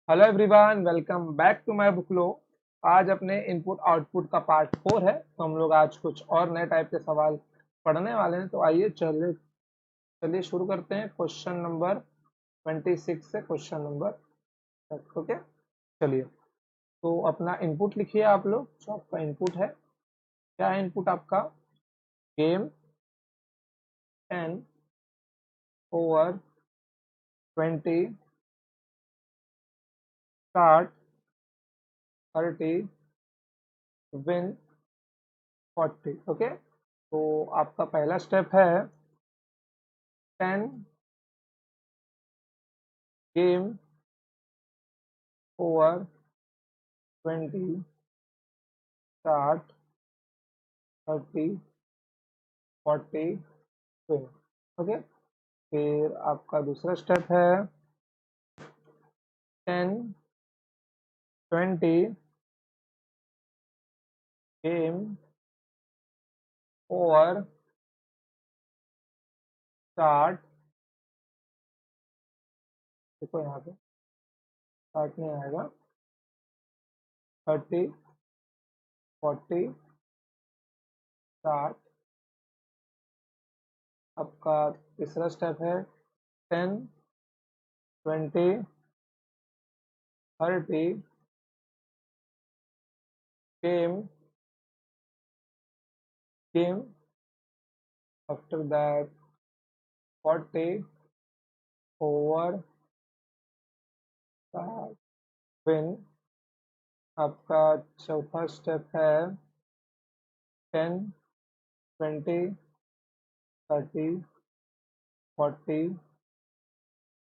Hello everyone, welcome back to my book लो। आज अपने इनपुट आउटपुट का पार्ट 4 है। तो हम लोग आज कुछ और नए टाइप के सवाल पढ़ने वाले हैं। तो आइए चलिए चलिए शुरू करते हैं क्वेश्चन नंबर 26 से क्वेश्चन नंबर तक। ओके, चलिए। तो अपना इनपुट लिखिए आप लोग, जो आपका इनपुट है। क्या है इनपुट आपका? Game 10 over 20 start 30 win 40। Okay, तो आपका पहला स्टेप है 10 game over 20 start 30 40 win. Okay, फिर आपका दूसरा स्टेप है 10 20 गेम ओवर स्टार्ट। देखो यहाँ पे स्टार्ट नहीं आएगा। 30 40 स्टार्ट। आपका तीसरा स्टेप है 10 20 30 game game after that 40 over start win. आपका चौथा स्टेप है 10 20 30 40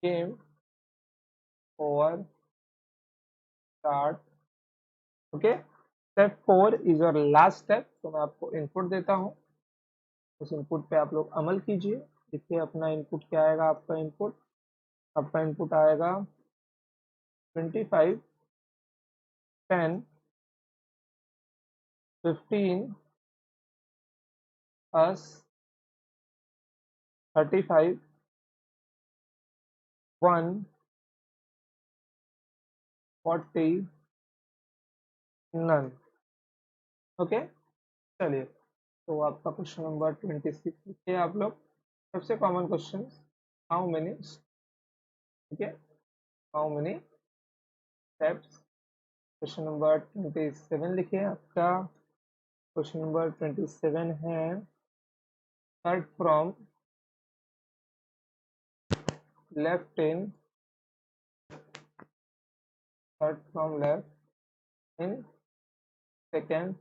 game over start. Okay, step 4 is your last step. तो मैं आपको इनपुट देता हूँ, उस इनपुट पे आप लोग अमल कीजिए। देखिए अपना इनपुट क्या आएगा। आपका इनपुट आएगा 25 10 15 us 35 1 40 none। ओके, चलिए। तो आपका क्वेश्चन नंबर 26 लिखिए आप लोग। सबसे कॉमन क्वेश्चन, हाउ मेनी, ठीक है, how many steps. Question number 27 लिखिए आपका। क्वेश्चन नंबर 27 है start from left in start from left in second.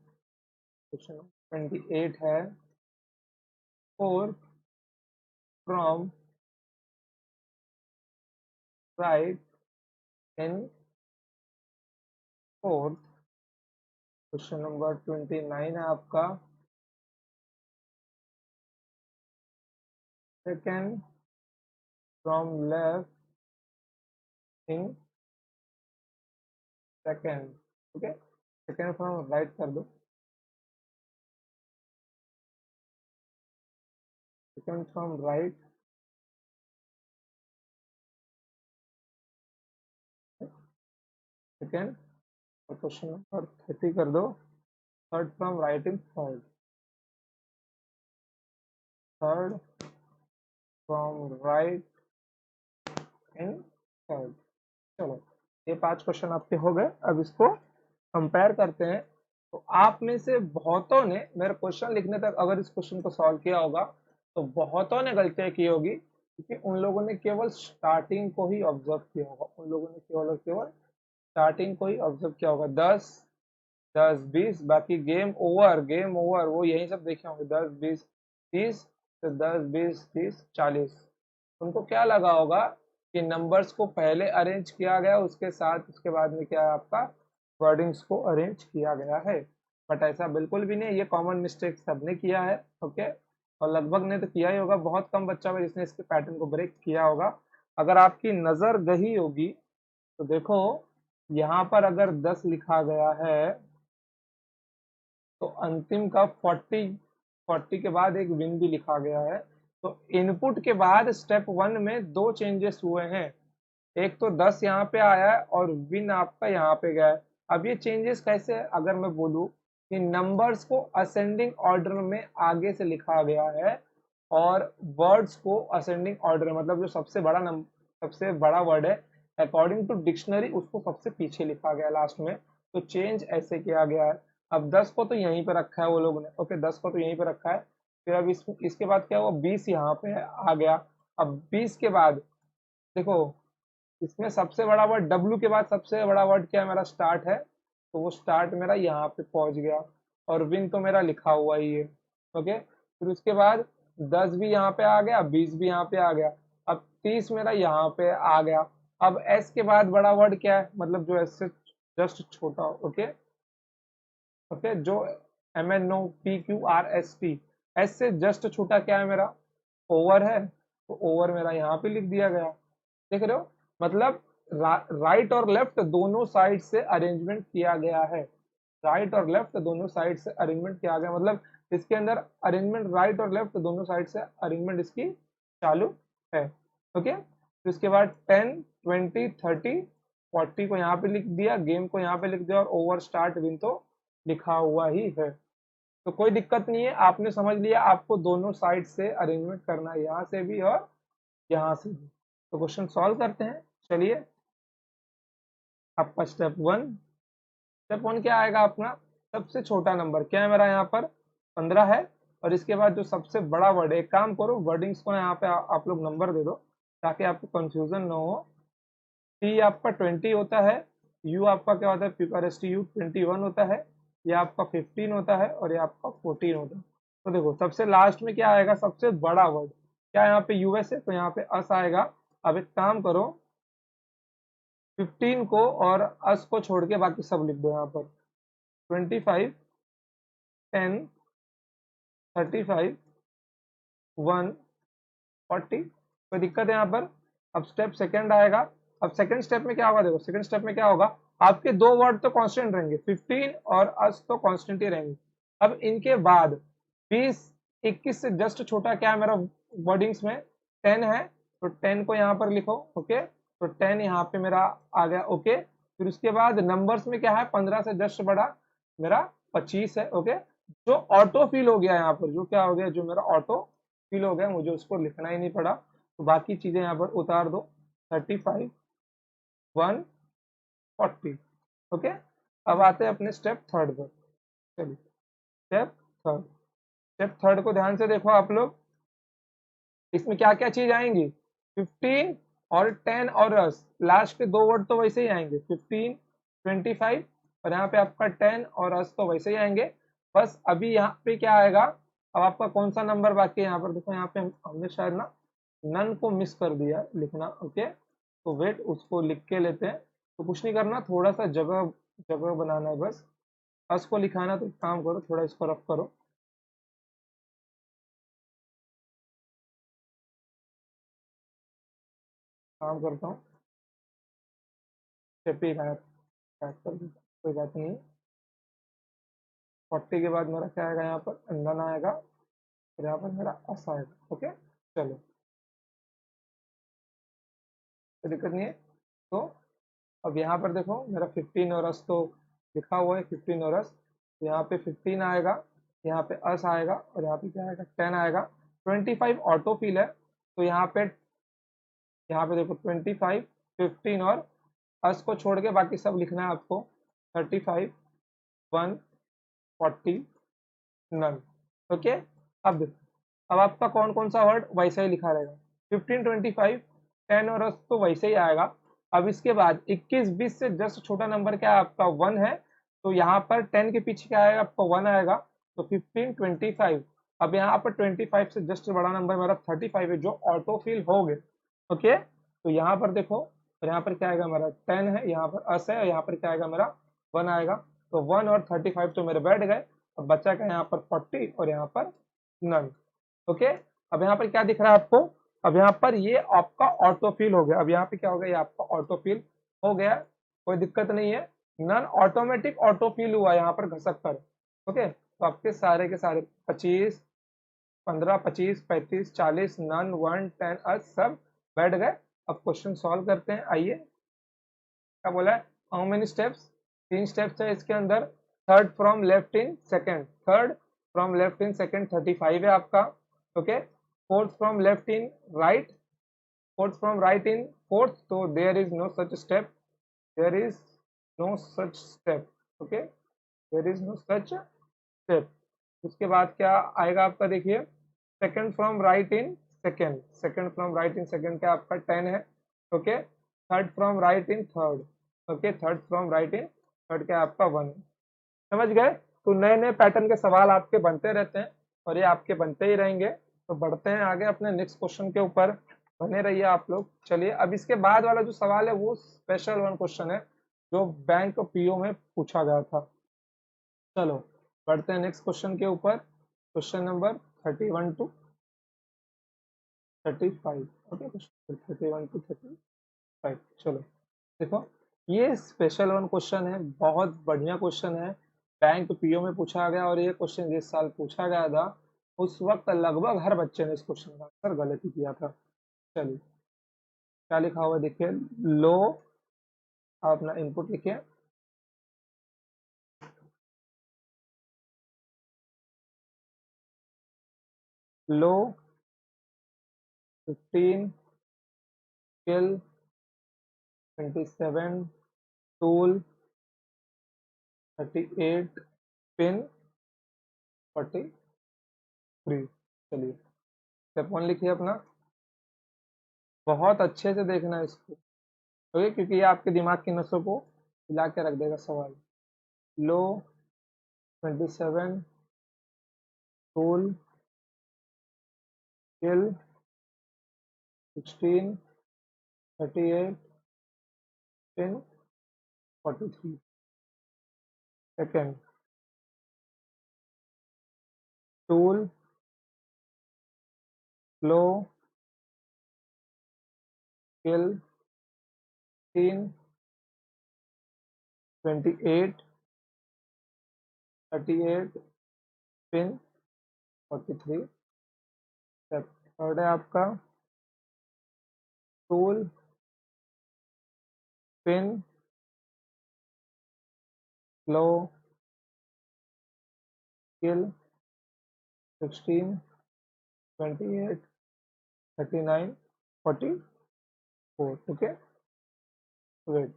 Question number 28 है four from right in fourth. Question number 29 है आपका second from left in second. Okay, second from right कर दो। Second from right, second. और question number 30 कर दो third from right in third. Third from right in third. चलो, ये 5 question आपके हो गए। अब इसको कंपेयर करते हैं। तो आप में से बहुतों ने मेरा क्वेश्चन लिखने तक अगर इस क्वेश्चन को सॉल्व किया होगा, तो बहुतों ने गलतियां की होगी, क्योंकि उन लोगों ने केवल स्टार्टिंग को ही ऑब्जर्व किया होगा। उन लोगों ने केवल और केवल स्टार्टिंग को ही ऑब्जर्व किया होगा। 10 10 20, बाकी गेम ओवर वो यही सब देखे होंगे। 10 20 30, तो 10 20 30 40। उनको क्या लगा होगा कि नंबर्स को पहले अरेंज किया गया, उसके साथ उसके बाद में क्या है आपका वर्डिंग्स को अरेंज किया गया है। बट ऐसा बिल्कुल भी नहीं। ये कॉमन मिस्टेक सबने किया है। ओके, और लगभग ने तो किया ही होगा। बहुत कम बच्चा होगा जिसने इसके पैटर्न को ब्रेक किया होगा। अगर आपकी नजर गई होगी तो देखो, यहाँ पर अगर 10 लिखा गया है तो अंतिम का 40 के बाद एक विन भी लिखा गया है। तो इनपुट के बाद स्टेप 1 में 2 चेंजेस हुए हैं। एक तो 10 यहाँ पे आया है और विन आपका यहाँ पे गया है। अब ये चेंजेस कैसे है, अगर मैं बोलूँ कि नंबर्स को असेंडिंग ऑर्डर में आगे से लिखा गया है और वर्ड्स को असेंडिंग ऑर्डर, मतलब जो सबसे बड़ा वर्ड है अकॉर्डिंग टू डिक्शनरी उसको सबसे पीछे लिखा गया लास्ट में। तो चेंज ऐसे किया गया है। अब 10 को तो यहीं पे रखा है वो लोग ने, ओके 10 को तो यहीं पे रखा है। फिर अब इसके बाद क्या हुआ, 20 यहाँ पे आ गया। अब 20 के बाद देखो, इसमें सबसे बड़ा वर्ड डब्ल्यू के बाद सबसे बड़ा वर्ड क्या है मेरा, स्टार्ट है। तो वो स्टार्ट मेरा यहाँ पे पहुंच गया और विन तो मेरा लिखा हुआ ही है। ओके, फिर उसके बाद 10 भी यहाँ पे आ गया, 20 भी यहाँ पे आ गया। अब 30 मेरा यहाँ पे आ गया। अब एस के बाद बड़ा वर्ड क्या है, मतलब जो एस से जस्ट छोटा हो। ओके ओके, जो M N O P Q R S T, S से जस्ट छोटा क्या है मेरा, ओवर है। तो ओवर मेरा यहाँ पे लिख दिया गया। देख रहे हो, मतलब राइट और लेफ्ट दोनों साइड से अरेंजमेंट किया गया है। राइट और लेफ्ट दोनों साइड से अरेंजमेंट किया गया, मतलब इसके अंदर अरेंजमेंट राइट और लेफ्ट दोनों साइड से अरेंजमेंट इसकी चालू है। ओके, तो इसके बाद 10 20 30 40 को यहाँ पे लिख दिया, गेम को यहाँ पे लिख दिया और ओवर स्टार्ट विन तो लिखा हुआ ही है। तो कोई दिक्कत नहीं है, आपने समझ लिया आपको दोनों साइड से अरेंजमेंट करना है, यहाँ से भी और यहाँ से भी। तो क्वेश्चन सॉल्व करते हैं, चलिए। आपका स्टेप वन क्या आएगा अपना, सबसे छोटा नंबर क्या है मेरा यहाँ पर 15 है। और इसके बाद जो सबसे बड़ा वर्ड है, एक काम करो वर्डिंग्स को यहाँ पे आप लोग नंबर दे दो ताकि आपको कंफ्यूजन ना हो। टी आपका 20 होता है, यू आपका क्या होता है प्यूकारेस्ट यू 21 होता है, ये आपका 15 होता है और ये आपका 14 होता है। तो देखो सबसे लास्ट में क्या आएगा, सबसे बड़ा वर्ड क्या है यहाँ पे, यूएस है तो यहाँ पे अस आएगा। अब एक काम करो, 15 को और अस को छोड़ के बाकी सब लिख दो यहाँ पर। 25 10 35 1 40, कोई दिक्कत है यहाँ पर। अब स्टेप सेकंड आएगा। अब सेकंड स्टेप में क्या होगा, देखो सेकंड स्टेप में क्या होगा, आपके दो वर्ड तो कांस्टेंट रहेंगे, 15 और अस तो कांस्टेंट ही रहेंगे। अब इनके बाद 20 21 से जस्ट छोटा क्या है मेरा वर्डिंग्स में 10 है, तो 10 को यहाँ पर लिखो। ओके, तो 10 यहाँ पे मेरा आ गया। ओके, फिर उसके बाद नंबर्स में क्या है, 15 से जस्ट बड़ा मेरा 25 है। ओके, जो ऑटो फिल हो गया यहाँ पर, जो क्या हो गया, जो मेरा ऑटो फिल हो गया, मुझे उसको लिखना ही नहीं पड़ा। तो बाकी चीजें यहाँ पर उतार दो, 35 1 40। ओके, अब आते हैं अपने स्टेप थर्ड पर। चलिए स्टेप थर्ड, स्टेप थर्ड को ध्यान से देखो आप लोग। इसमें क्या क्या चीज आएंगी, 15 और 10 और रस, लास्ट के दो वर्ड तो वैसे ही आएंगे, 15 25, और यहाँ पे आपका 10 और रस तो वैसे ही आएंगे। बस अभी यहाँ पे क्या आएगा, अब आपका कौन सा नंबर बाकी है यहाँ पर, देखो यहाँ पे हमने शायद ना नन को मिस कर दिया लिखना। ओके, तो वेट उसको लिख के लेते हैं। तो कुछ नहीं करना, थोड़ा सा जगह जगह बनाना है बस। अस को लिखाना तो काम करो, थोड़ा इसको रफ करो। काम करता हूँ, स्टेप ही गायब गायब कर देता हूँ, कोई बात नहीं। 40 के बाद मेरा क्या आएगा, यहाँ पर नन आएगा और यहाँ पर मेरा अस आएगा। ओके, चलो कोई दिक्कत नहीं है। तो अब यहाँ पर देखो मेरा 15 और अस तो लिखा हुआ है, 15 और अस, तो यहाँ पे 15 आएगा, यहाँ पे अस आएगा और यहाँ पे क्या आएगा 10 आएगा। 25 ऑटो फिल है, तो यहाँ पे देखो 25 15 और अस को छोड़ के बाकी सब लिखना है आपको, 35 1 40 नन। ओके, अब देखो, अब आपका कौन कौन सा वर्ड वैसा ही लिखा रहेगा, 15 25 10 और अस तो वैसे ही आएगा। अब इसके बाद 21 20 से जस्ट छोटा नंबर क्या है आपका 1 है, तो यहाँ पर 10 के पीछे क्या आएगा आपका 1 आएगा, तो 15 25। अब यहाँ पर 25 से जस्ट बड़ा नंबर मेरा 35 है, जो ऑटो फिल हो गए। ओके, तो यहाँ पर देखो, और यहाँ पर क्या आएगा मेरा 10 है, यहाँ पर अस है, और यहाँ पर क्या आएगा मेरा 1 आएगा। तो 1 और 35 तो मेरे बैठ गए। अब बचा क्या यहाँ पर 40 और यहाँ पर नन। ओके, अब यहाँ पर क्या दिख रहा है आपको, अब यहाँ पर ये आपका ऑटो फिल हो गया। अब यहाँ पे क्या हो गया, ये आपका ऑटो फिल हो गया, कोई दिक्कत नहीं है। नन ऑटोमेटिक ऑटो फिल हुआ यहाँ पर घसक कर। ओके, तो आपके सारे के सारे 25 15 25 35 40 नन 1 10 सब बैठ गए अब क्वेश्चन सॉल्व करते हैं, आइए। क्या बोला है, हाउ मेनी स्टेप्स, 3 स्टेप्स है इसके अंदर। Third from left in second, third from left in second 35 है आपका, okay. Fourth from left in right, fourth from right in fourth, तो there is no such step, there is no such step, okay, there is no such step. उसके बाद क्या आएगा आपका, देखिए, second from right in second, second from right in second का आपका 10 है, okay. Third from right in third, okay, third from right in third का आपका 1। समझ गए। तो नए नए पैटर्न के सवाल आपके बनते रहते हैं और ये आपके बनते ही रहेंगे। तो बढ़ते हैं आगे अपने नेक्स्ट क्वेश्चन के ऊपर, बने रहिए आप लोग। चलिए, अब इसके बाद वाला जो सवाल है वो स्पेशल वन क्वेश्चन है जो बैंक पीओ में पूछा गया था। चलो बढ़ते हैं नेक्स्ट क्वेश्चन के ऊपर, question number 31 to 35, okay, 31 to 35। चलो देखो, ये स्पेशल वन क्वेश्चन है, बहुत बढ़िया क्वेश्चन है, बैंक पीओ में पूछा गया और ये क्वेश्चन जिस साल पूछा गया था उस वक्त लगभग हर बच्चे ने इस क्वेश्चन का आंसर गलत ही किया था। चलिए, क्या लिखा हुआ है देखिए, लो, आप अपना इनपुट लिखिए, लो 15 किल 27 टूल 38 पिन 43। चलिए, स्टेप 1 लिखिए अपना, बहुत अच्छे से देखना है इसको, ओके, क्योंकि ये आपके दिमाग की नसों को हिला के रख देगा सवाल। लो 27 टूल किल 16 38 पिन 43। सेकेंड, टूल लो किल 3 28 38 पिन 43। थर्ड है आपका टूल पिन लो किल 16 28 39 44, ओके, वेट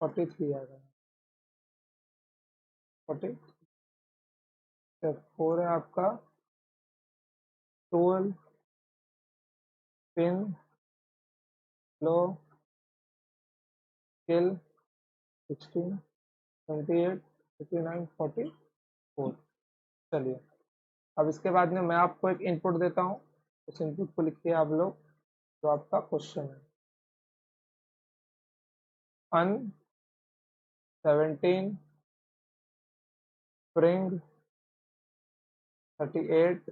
43 आ गया, 40। स्टेप 4 है आपका टूल पिन लो किल 16 28 39 44। चलिए, अब इसके बाद में मैं आपको एक इनपुट देता हूँ, उस इनपुट को लिखिए आप लोग, जो आपका क्वेश्चन है। अन 17 स्प्रिंग 38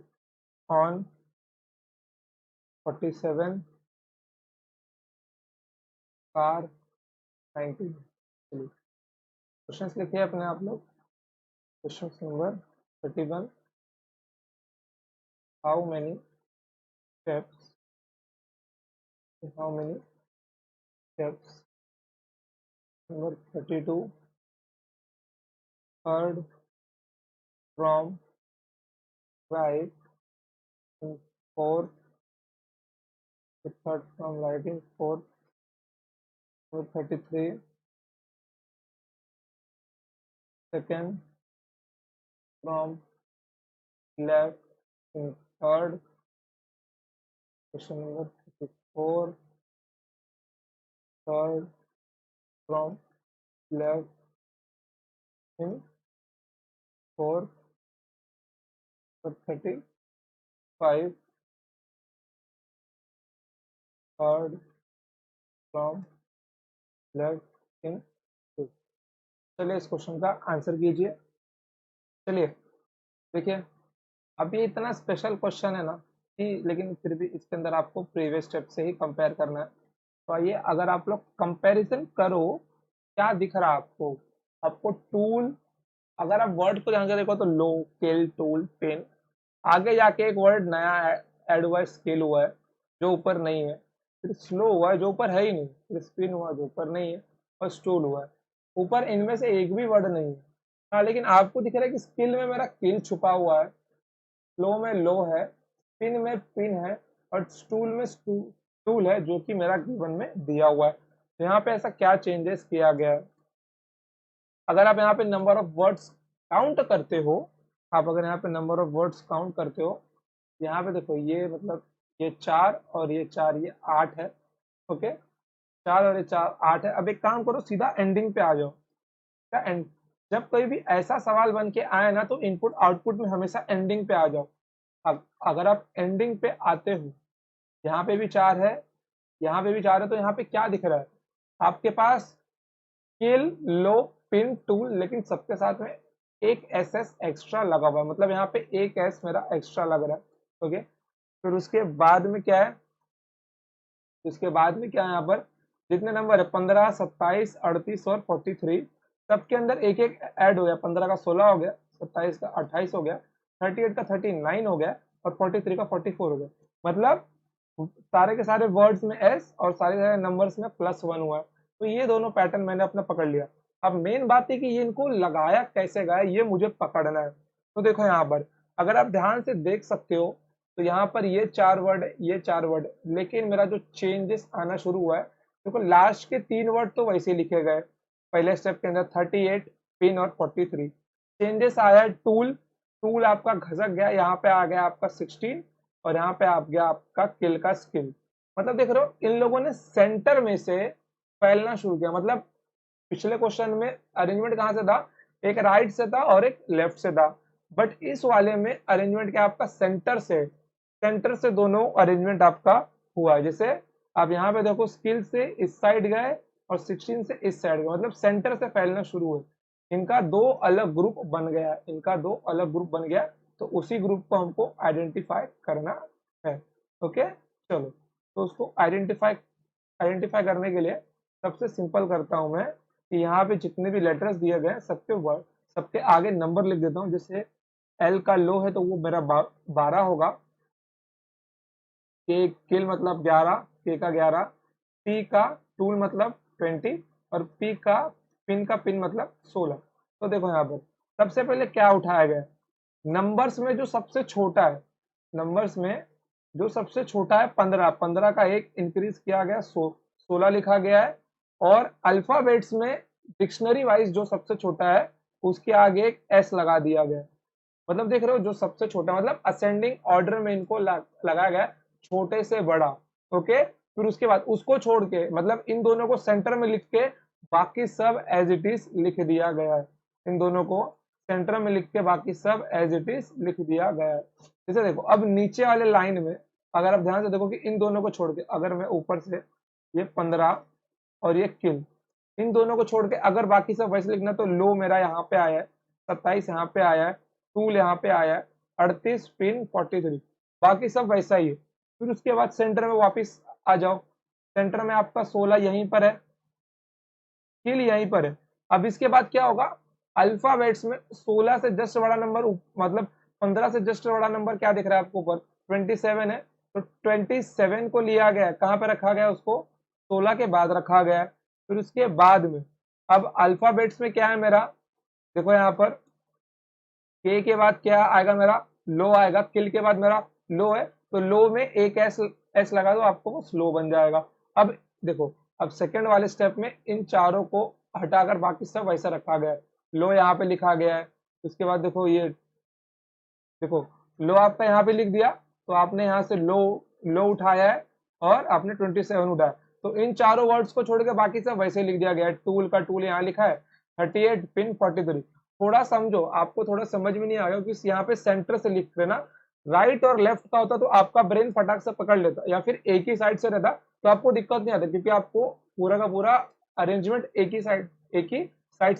ऑन 47 कार 19। चलिए, क्वेश्चन लिखिए अपने आप लोग। Question number 31, how many steps, how many steps. Number 32, third from right in fourth, third from right in fourth. Number 33, second from left in third. Question number 34, third from left in fourth. Number 35, third from left in fifth. चलिए, इस question का answer कीजिए। चलिए देखिए, अब ये इतना special question है ना कि, लेकिन फिर भी इसके अंदर आपको प्रीवियस स्टेप से ही कंपेयर करना है। तो आइए, अगर आप लोग कंपैरिजन करो, क्या दिख रहा है आपको, आपको टूल, अगर आप वर्ड को ध्यान से देखो तो लो किल टूल पेन, आगे जाके एक वर्ड नया ऐड हुआ है, स्केल हुआ है, जो ऊपर नहीं है, फिर स्लो हुआ है जो ऊपर है ही नहीं, फिर स्पिन हुआ जो ऊपर नहीं है, और स्टूल हुआ है। ऊपर इनमें से एक भी वर्ड नहीं है। हाँ, लेकिन आपको दिख रहा है कि स्किल में मेरा किल छुपा हुआ है, लो में लो है, पिन में पिन है, और स्टूल में स्टूल है, जो कि मेरा गिवन में दिया हुआ है। तो यहाँ पे ऐसा क्या चेंजेस किया गया है? अगर आप यहाँ पे नंबर ऑफ वर्ड्स काउंट करते हो, आप अगर यहाँ पे नंबर ऑफ वर्ड्स काउंट करते हो, यहाँ पे देखो ये मतलब ये 4 और ये 4, ये 8 है। ओके, 4 और ये 4 8 है। अब एक काम करो, सीधा एंडिंग पे आ जाओ। क्या एंड, जब कोई भी ऐसा सवाल बन के आए ना, तो इनपुट आउटपुट में हमेशा एंडिंग पे आ जाओ। अगर आप एंडिंग पे आते हो, यहाँ पे भी 4 है, यहाँ पे भी 4 है, तो यहाँ पे क्या दिख रहा है आपके पास? किल, लो, पिन, टूल, लेकिन सबके साथ में एक एस एस एक्स्ट्रा लगा हुआ है, मतलब यहाँ पे एक एस मेरा एक्स्ट्रा लग रहा है। ओके, फिर उसके बाद में क्या है? उसके बाद में क्या है? यहाँ पर जितने नंबर है 15, 27, 38 और 43, सबके अंदर एक एक ऐड हो गया। 15 का 16 हो गया, 27 का 28 हो गया, 38 का 39 हो गया, और 43 का 44 हो गया। मतलब सारे के सारे वर्ड्स में एस और सारे के सारे नंबर्स में +1 हुआ है। तो ये दोनों पैटर्न मैंने अपना पकड़ लिया। अब मेन बात है कि ये इनको लगाया कैसे गया, ये मुझे पकड़ना है। तो देखो यहाँ पर अगर आप ध्यान से देख सकते हो, तो यहाँ पर ये 4 वर्ड है, ये 4 वर्ड है, लेकिन मेरा जो चेंजेस आना शुरू हुआ है, देखो लास्ट के 3 वर्ड तो वैसे ही लिखे गए पहले स्टेप के अंदर, 38, पिन और 43। चेंजेस आया है टूल, टूल आपका घसक गया, यहाँ पे आ गया आपका 16, और यहाँ पे आ गया आपका किल का स्किल। मतलब देख रहे हो इन लोगों ने सेंटर में से फैलना शुरू किया। मतलब पिछले क्वेश्चन में अरेंजमेंट कहाँ से था? एक राइट से था और एक लेफ्ट से था, बट इस वाले में अरेंजमेंट क्या आपका सेंटर से, सेंटर से दोनों अरेंजमेंट आपका हुआ है। जैसे आप यहाँ पे देखो, स्किल से इस साइड गए और 16 से इस साइड गए, मतलब सेंटर से फैलना शुरू हुए। इनका दो अलग ग्रुप बन गया, इनका दो अलग ग्रुप बन गया, तो उसी ग्रुप को हमको आइडेंटिफाई करना है। ओके, चलो, तो उसको आइडेंटिफाई आइडेंटिफाई करने के लिए सबसे सिंपल करता हूं मैं कि यहाँ पे जितने भी लेटर्स दिए गए हैं, सबके वर्ड, सबके आगे नंबर लिख देता हूँ। जैसे एल का लो है तो वो मेरा 12 होगा, के किल मतलब 11, के का 11, पी का टूल मतलब 20, और पी का पिन मतलब 16। तो देखो यहाँ पर सबसे पहले क्या उठाया गया? नंबर्स में जो सबसे छोटा है, नंबर्स में जो सबसे छोटा है 15, 15 का एक इंक्रीज किया गया, 16 लिखा गया है। और अल्फाबेट्स में डिक्शनरी वाइज जो सबसे छोटा है, उसके आगे एक एस लगा दिया गया। मतलब देख रहे हो जो सबसे छोटा, मतलब असेंडिंग ऑर्डर में इनको लगाया गया, छोटे से बड़ा। ओके, फिर उसके बाद उसको छोड़ के, मतलब इन दोनों को सेंटर में लिख के बाकी सब एज इट इज लिख दिया गया है। इन दोनों को सेंटर में लिख के बाकी सब एज इट इज लिख दिया गया है। जैसे देखो अब नीचे वाले लाइन में अगर आप ध्यान से देखो कि इन दोनों को छोड़ के अगर मैं ऊपर से ये 15 और ये किल, इन दोनों को छोड़ के अगर बाकी सब वैसे लिखना, तो लो मेरा यहाँ पे आया है, 27 यहाँ पे आया है, टूल यहाँ पे आया है, 38, पिन 43, बाकी सब वैसा ही है। फिर उसके बाद सेंटर में वापिस आ जाओ, सेंटर में आपका 16 यहीं पर है, किल यहीं पर है। अब इसके बाद क्या होगा? अल्फाबेट्स में 16 से जस्ट बड़ा नंबर, मतलब 15 से जस्ट बड़ा नंबर क्या दिख रहा है आपको ऊपर? 27 है, तो 27 को लिया गया, कहाँ पे रखा गया? उसको 16 के बाद रखा गया है। फिर उसके बाद में अब अल्फाबेट्स में क्या है मेरा? देखो यहाँ पर के बाद क्या आएगा मेरा? लो आएगा। किल के बाद मेरा लो है, तो लो में एक एस लगा दो, आपको वो स्लो बन जाएगा। अब देखो, अब सेकंड वाले स्टेप में इन चारों को हटाकर बाकी सब वैसा रखा गया है। लो यहाँ पे लिखा गया है, उसके बाद देखो ये देखो, लो आपका यहाँ पे लिख दिया, तो आपने यहाँ से लो लो उठाया है, और आपने 27 उठाया। तो इन चारों वर्ड्स को छोड़ के बाकी सब वैसे लिख दिया गया है। टूल का टूल यहाँ लिखा है, 38, पिन 43। थोड़ा समझो, आपको थोड़ा समझ में नहीं आएगा क्योंकि यहाँ पे सेंटर से लिख रहे ना, राइट और लेफ्ट का होता तो आपका ब्रेन फटाक से पकड़ लेता, या फिर एक ही साइड से रहता तो आपको दिक्कत नहीं आती, क्योंकि आपको पूरा का पूरा अरेंजमेंट एक ही साइड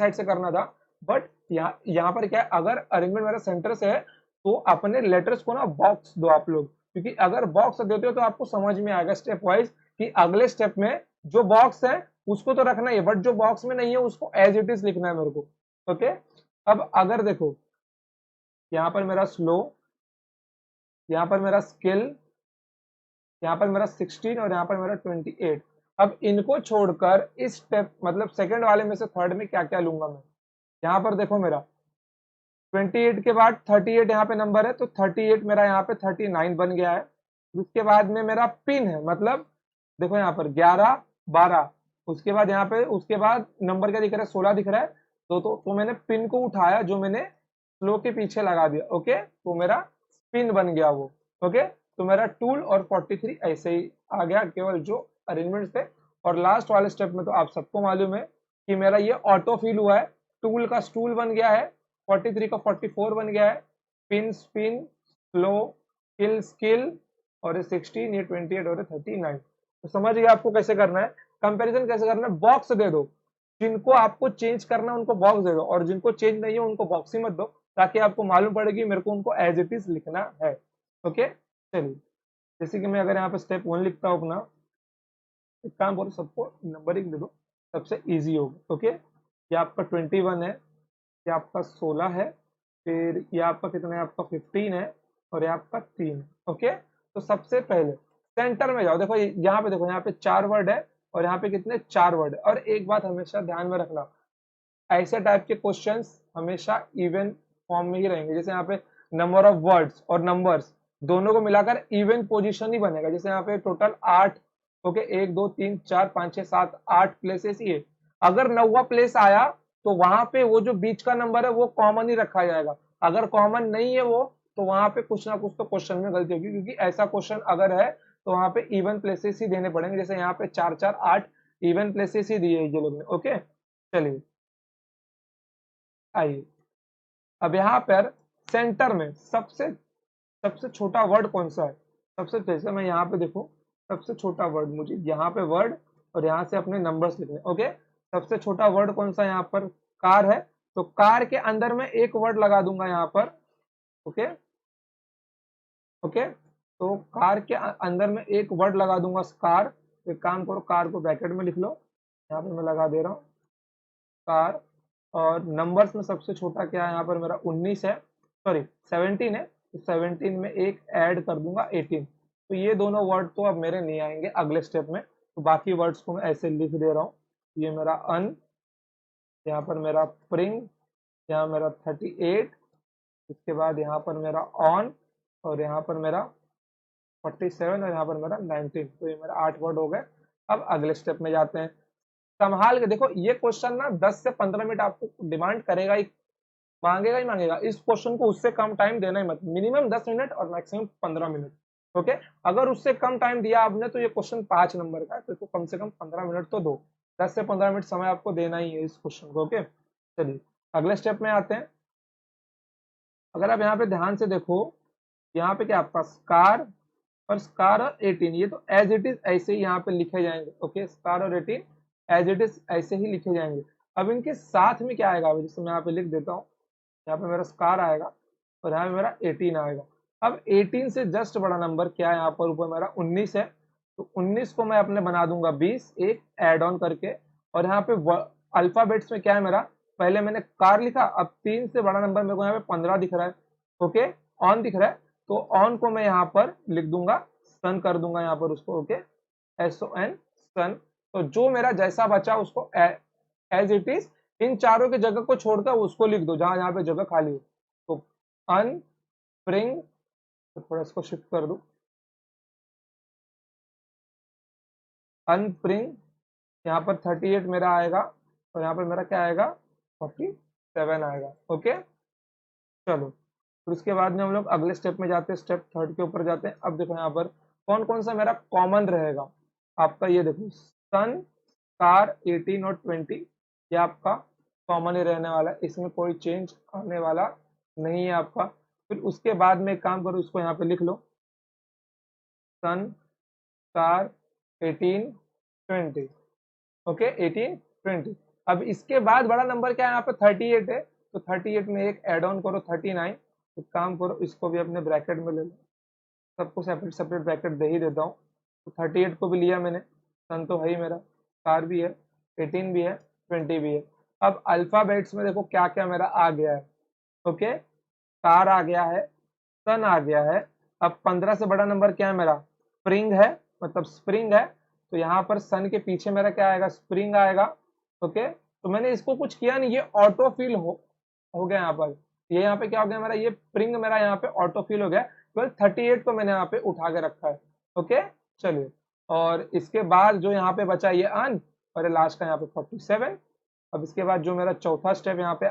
से करना था। बट यहाँ पर क्या है, अगर अरेंजमेंट मेरा सेंटर से है, तो अपने लेटर्स को ना बॉक्स दो आप लोग, क्योंकि अगर बॉक्स देते हो तो आपको समझ में आएगा स्टेप वाइज कि अगले स्टेप में जो बॉक्स है उसको तो रखना ही है, बट जो बॉक्स में नहीं है उसको एज इट इज लिखना है मेरे को। ओके, अब अगर देखो यहाँ पर मेरा स्लो, यहाँ पर मेरा स्किल, यहाँ पर मेरा 16 और यहाँ पर मेरा 28। अब इनको छोड़कर इस स्टेप मतलब सेकंड वाले में से थर्ड में क्या क्या लूंगा मैं। यहाँ पर देखो मेरा 28 के बाद 38 यहाँ पे नंबर है, तो 38 मेरा यहाँ पे 39 बन गया है। उसके बाद में मेरा पिन है, मतलब देखो यहाँ पर 11 12, उसके बाद यहाँ पे उसके बाद नंबर क्या दिख रहा है, 16 दिख रहा है। तो मैंने पिन को उठाया, जो मैंने स्लो के पीछे लगा दिया। ओके, तो मेरा पिन बन गया वो। ओके, तो मेरा टूल और 43 ऐसे ही आ गया, केवल जो अरेंजमेंट थे। और लास्ट वाले स्टेप में तो आप सबको मालूम है कि मेरा ये ऑटो फिल हुआ है। टूल का स्टूल बन गया है, 43 का 44 बन गया है, पिन स्पिन स्लो किल स्किल, और ये 16, ये 28 और ये 39। तो समझ गए आपको कैसे करना है। कंपैरिजन कैसे करना है, बॉक्स दे दो, जिनको आपको चेंज करना है उनको बॉक्स दे दो, और जिनको चेंज नहीं है उनको बॉक्स ही मत दो, ताकि आपको मालूम पड़ेगी मेरे को उनको एज इट इज लिखना है। ओके, चलिए, जैसे कि मैं अगर यहाँ पे स्टेप 1 लिखता हूँ अपना, एक काम करो, सबको नंबरिंग दे दो, सबसे इजी होगा। ओके, ये आपका 21 है, ये आपका 16 है, फिर ये आपका कितना है, आपका 15 है, और ये आपका 3 है। ओके, तो सबसे पहले सेंटर में जाओ। देखो यहाँ पे, देखो यहाँ पे 4 वर्ड है, और यहाँ पे कितने 4 वर्ड है। और एक बात हमेशा ध्यान में रखना, ऐसे टाइप के क्वेश्चंस हमेशा इवन फॉर्म में ही रहेंगे। जैसे यहाँ पे नंबर ऑफ वर्ड्स और नंबर्स दोनों को मिलाकर इवन पोजीशन ही बनेगा। जैसे यहाँ पे टोटल 8, ओके, 1 2 3 4 5 6 7 8 प्लेसेस ही है। अगर 9वां प्लेस आया तो वहां पे वो जो बीच का नंबर है वो कॉमन ही रखा जाएगा। अगर कॉमन नहीं है वो, तो वहां पे कुछ ना कुछ तो क्वेश्चन में गलती होगी, क्योंकि ऐसा क्वेश्चन अगर है तो वहां पे इवन प्लेसेस ही देने पड़ेंगे। जैसे यहाँ पे 4 4 8 इवन प्लेसेस ही दिए ये लोग ने। ओके, चलिए आइए, अब यहाँ पर सेंटर में सबसे सबसे छोटा वर्ड कौन सा है। सबसे, जैसे मैं यहाँ पे देखो, सबसे छोटा वर्ड मुझे यहाँ पे वर्ड और यहाँ से अपने नंबर्स लिखने। ओके, सबसे छोटा वर्ड कौन सा है, यहाँ पर कार है, तो कार के अंदर में एक वर्ड लगा दूंगा यहाँ पर। ओके, ओके, तो कार के अंदर में एक वर्ड लगा दूंगा, कार। एक काम करो, कार को ब्रैकेट में लिख लो, यहाँ पे मैं लगा दे रहा हूँ कार। और नंबर्स में सबसे छोटा क्या है, यहाँ पर मेरा 19 है, सॉरी 17 है, तो 17 में एक ऐड कर दूंगा 18। तो ये दोनों वर्ड तो अब मेरे नहीं आएंगे अगले स्टेप में, तो बाकी वर्ड्स को मैं ऐसे लिख दे रहा हूँ। ये मेरा अन, यहाँ पर मेरा प्रिंग, यहाँ मेरा 38, इसके बाद यहाँ पर मेरा ऑन, और यहाँ पर मेरा 47, और यहाँ पर मेरा 19। तो ये मेरा 8 वर्ड हो गए। अब अगले स्टेप में जाते हैं। संभाल के देखो, ये क्वेश्चन ना 10 से 15 मिनट आपको डिमांड करेगा ही, मांगेगा ही मांगेगा। इस क्वेश्चन को उससे कम टाइम देना ही मत, मिनिमम 10 मिनट और मैक्सिमम 15 मिनट। ओके, अगर उससे कम टाइम दिया आपने तो ये क्वेश्चन 5 नंबर का है, तो इसको कम से कम 15 मिनट तो दो। 10 से 15 मिनट समय आपको देना ही है इस क्वेश्चन को। ओके, चलिए अगले स्टेप में आते हैं। अगर आप यहाँ पे ध्यान से देखो, यहाँ पे क्या आपका स्कार और स्कार और 18, ये तो एज इट इज ऐसे ही यहाँ पे लिखे जाएंगे। ओके, स्कार और 18 एज इट इज ऐसे ही लिखे जाएंगे। अब इनके साथ में क्या आएगा, जैसे मैं यहाँ पे लिख देता हूँ, यहाँ पे मेरा स्कार आएगा और यहाँ पे मेरा 18 आएगा। अब 18 से जस्ट बड़ा नंबर क्या है, यहाँ पर ऊपर मेरा 19 है, तो 19 को मैं अपने बना दूंगा 20 एक एड ऑन करके। और यहाँ पे अल्फाबेट्स में क्या है मेरा, पहले मैंने कार लिखा, अब 3 से बड़ा नंबर मेरे को यहाँ पे 15 दिख रहा है। ओके, ऑन दिख रहा है, तो ऑन को मैं यहाँ पर लिख दूंगा, सन कर दूंगा यहाँ पर उसको। ओके, SON सन। तो जो मेरा जैसा बचा उसको एज इट इज इन चारों की जगह को छोड़कर उसको लिख दो जहां जहां पे जगह खाली हो। तो अन स्प्रिंग, तो थोड़ा इसको शिफ्ट कर दो, अनप्रिंग, यहाँ पर 38 मेरा आएगा, और यहाँ पर मेरा क्या आएगा 47 आएगा। ओके, चलो फिर उसके बाद में हम लोग अगले स्टेप में जाते हैं, स्टेप थर्ड के ऊपर जाते हैं। अब देखो यहाँ पर कौन कौन सा मेरा कॉमन रहेगा आपका, ये देखो सन कार 18 और 20, ये आपका कॉमन ही रहने वाला है, इसमें कोई चेंज आने वाला नहीं है आपका। फिर उसके बाद में एक काम करो, इसको यहाँ पे लिख लो, सन कार 18 20। ओके, 18 20। अब इसके बाद बड़ा नंबर क्या है, यहाँ पे 38 है, तो 38 में एक एड ऑन करो 39। तो काम करो, इसको भी अपने ब्रैकेट में ले लो, सबको सेपरेट सेपरेट ब्रैकेट दे ही देता हूँ। तो 38 को भी लिया मैंने, सन तो है ही मेरा, कार भी है, 18 भी है, 20 भी है। अब अल्फाबेट्स में देखो क्या क्या मेरा आ गया है। ओके, कार आ गया है, सन आ गया है। अब 15 से बड़ा नंबर क्या है मेरा, स्प्रिंग है, मतलब स्प्रिंग है, तो यहाँ पर सन के पीछे मेरा क्या आएगा, स्प्रिंग आएगा। ओके, तो मैंने इसको कुछ किया नहीं, ये ऑटो फिल हो गया यहाँ पर। ये यहाँ पे क्या हो गया मेरा, ये स्प्रिंग मेरा यहाँ पे ऑटो फिल हो गया। केवल 38 को मैंने यहाँ पे उठा के रखा है। ओके, चलिए, और इसके बाद जो यहाँ पे बचा ये अन, और ये लास्ट का यहाँ पे 47। अब इसके बाद जो मेरा चौथा स्टेप यहाँ पे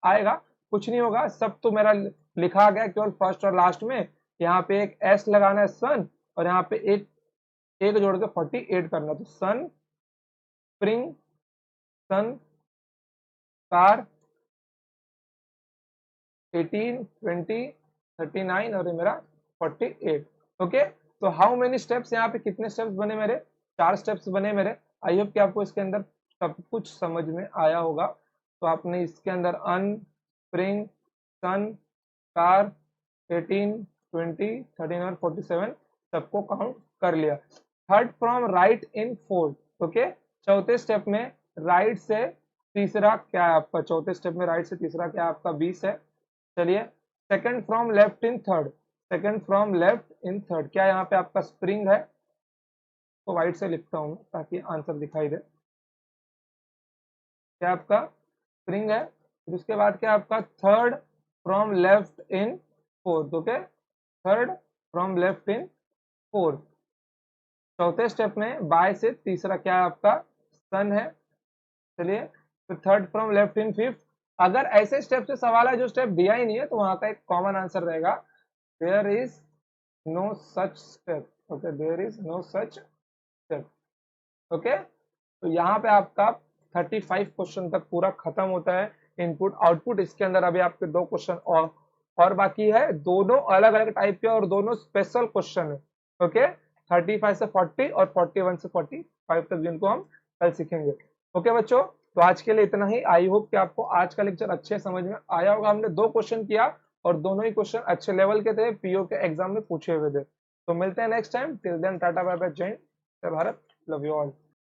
आएगा, कुछ नहीं होगा, सब तो मेरा लिखा गया, केवल फर्स्ट और लास्ट में यहाँ पे एक एस लगाना है सन, और यहाँ पे एक एक जोड़ के 48 करना, तो सन, स्प्रिंग, सन, कार, 18, 20, 39 और ये मेरा 48। ओके, तो हाउ मेनी स्टेप्स, यहाँ पे कितने स्टेप्स बने मेरे, 4 स्टेप्स बने मेरे। आई होप कि आपको इसके अंदर सब कुछ समझ में आया होगा। तो आपने इसके अंदर अन, स्प्रिंग, सन, कार, 18, 20, 13 और 47 सबको काउंट कर लिया। Third from right in fourth. Okay, चौथे स्टेप में राइट से तीसरा क्या है आपका, चौथे स्टेप में राइट से तीसरा क्या है आपका, 20 है। चलिए, second from left in third, second from left in third क्या यहाँ पे आपका स्प्रिंग है, तो व्हाइट से लिखता हूँ ताकि आंसर दिखाई दे। क्या आपका स्प्रिंग है। फिर उसके बाद क्या आपका third from left in fourth. Okay, third from left in fourth. चौथे स्टेप में बाय से तीसरा क्या है आपका, सन है। चलिए, फिर third from left in fifth. अगर ऐसे स्टेप से सवाल है जो स्टेप दिया ही नहीं है, तो वहां का एक कॉमन आंसर रहेगा, there is no such step. Okay, there is no such step. Okay, तो यहाँ पे आपका 35 क्वेश्चन तक पूरा खत्म होता है, इनपुट आउटपुट। इसके अंदर अभी आपके 2 क्वेश्चन और बाकी है, दोनों अलग अलग टाइप के और दोनों स्पेशल क्वेश्चन है। ओके, 35 से 40 और 41 से 45 तक, जिनको हम कल सीखेंगे। ओके बच्चों, तो आज के लिए इतना ही। आई होप कि आपको आज का लेक्चर अच्छे समझ में आया होगा। हमने 2 क्वेश्चन किया और दोनों ही क्वेश्चन अच्छे लेवल के थे, पीओ के एग्जाम में पूछे हुए थे। तो मिलते हैं next time, till then tata bye bye, जय हिंद, जय भारत, लव यू ऑल।